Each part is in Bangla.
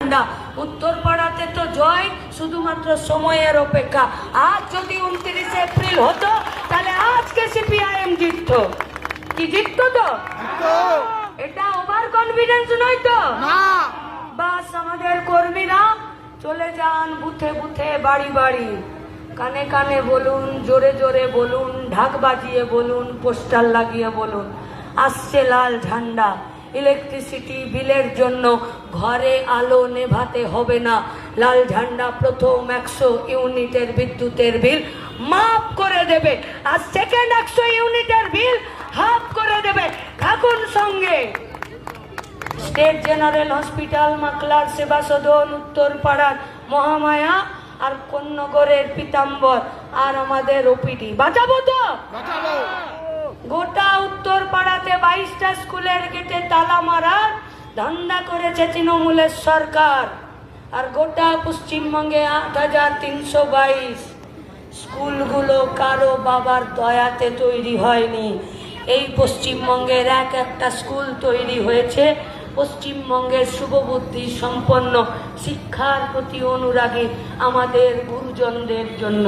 ঠান্ডা। উত্তরপাড়াতে তো জয় শুধুমাত্র সময়ের অপেক্ষা। আজ যদি 29 এপ্রিল হতো তাহলে আজকে সিপিআইএম জিততো। কি জিততো? তো এটা ওভার কনফিডেন্স নয় তো? বাস আমাদের কর্মীরা চলে যান বুথে বুথে, বাড়ি বাড়ি, কানে কানে বলুন, জোরে জোরে বলুন, ঢাক বাজিয়ে বলুন, পোস্টার লাগিয়ে বলুন, আসছে লাল ঝান্ডা। ইলেকট্রিসিটি বিলের জন্য ঘরে আলো নেভাতে হবে না। লাল ঝান্ডা প্রথম 100 ইউনিটের বিদ্যুতের বিল মাফ করে দেবে, আর সেকেন্ড 100 ইউনিটের বিল হাফ করে দেবে। থাকুন সঙ্গে। স্টেট জেনারেল হসপিটাল, মাকলার সেবা সদন, উত্তরপাড়ার মহামায়া আর কোন্নগরের পীতাম্বর আর আমাদের ওপিডি বাঁচাবো তো? গোটা উত্তরপাড়াতে 22টা স্কুলের গেটে তালা মারার ধান্দা করেছে তৃণমূলের সরকার। আর গোটা পশ্চিমবঙ্গে 8322 স্কুলগুলো কারো বাবার দয়াতে তৈরি হয়নি। এই পশ্চিমবঙ্গের একটা স্কুল তৈরি হয়েছে পশ্চিমবঙ্গের শুভবুদ্ধি সম্পন্ন, শিক্ষার প্রতি অনুরাগী আমাদের গুরুজনদের জন্য।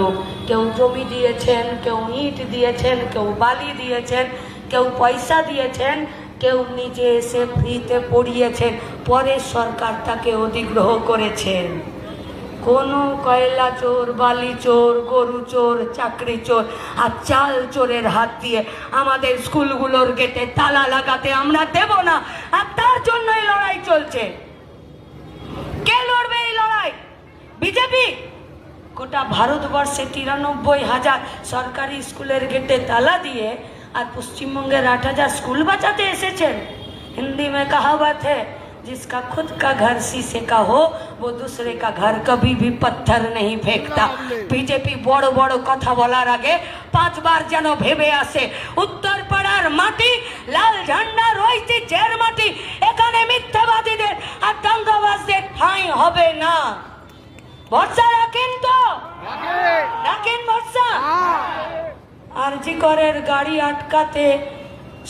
কেউ জমি দিয়েছেন, কেউ ইট দিয়েছেন, কেউ বালি দিয়েছেন, কেউ পয়সা দিয়েছেন, কেউ নিজে এসে ফ্রিতে পড়িয়েছেন, পরে সরকার তাকে অধিগ্রহ করেছেন। কোনো কয়লা চোর, বালি চোর, গরু চোর, চাকরি চোর আর চাল চোরের হাত দিয়ে আমাদের স্কুলগুলোর গেটে তালা লাগাতে আমরা দেব না। আর তার জন্যই লড়াই চলছে। কে লড়বে এই লড়াই? বিজেপি। গোটা ভারতবর্ষে 93,000 সরকারি স্কুলের গেটে তালা দিয়ে আর পশ্চিমবঙ্গের 8,000 স্কুল বাঁচাতে এসেছেন। হিন্দি में कहावत है, जिसका खुद का घर शीशे का हो वो दूसरे का घर कभी भी पत्थर नहीं फेंकता। बीजेपी বড় বড় কথা বলার আগে 5 বার যেন ভেবে আসে। উত্তরপাড়ার মাটি লাল ঝান্ডার ঐতিহ্যের মাটি, এখানে মিথ্যাবাদীদের আর দাঙ্গাবাজদের ঠাঁই হবে না। ভরসা রাখেন তো? রাখেন ভরসা? আরজি করের গাড়ি আটকাতে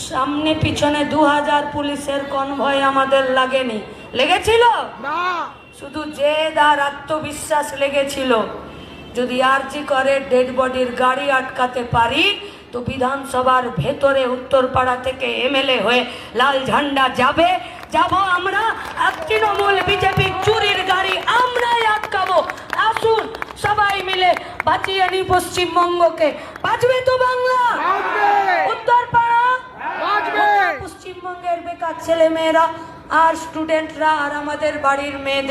সামনে পিছনে 2000 পুলিশের কনভয় আমাদের লাগেনি, লেগেছিল? শুধু জেদ আর আত্মবিশ্বাস লেগেছিল। যদি আরজি করে ডেড বডির গাড়ি আটকাতে পারি তো বিধানসভার ভেতরে উত্তরপাড়া থেকে এমএলএ হয়ে লাল ঝান্ডা যাবে। যাব আমরা। আর তৃণমূল বিজেপি চুরির গাড়ি আমরাই আটকাবো। আসুন সবাই মিলে বাঁচিয়ে নি পশ্চিমবঙ্গকে। বাঁচবে তো বাংলা? উত্তরপাড়া পশ্চিমবঙ্গের বেকার ছেলে মেয়েরা আর স্টুডেন্টরা আর আমাদের বাড়ির মেয়েদের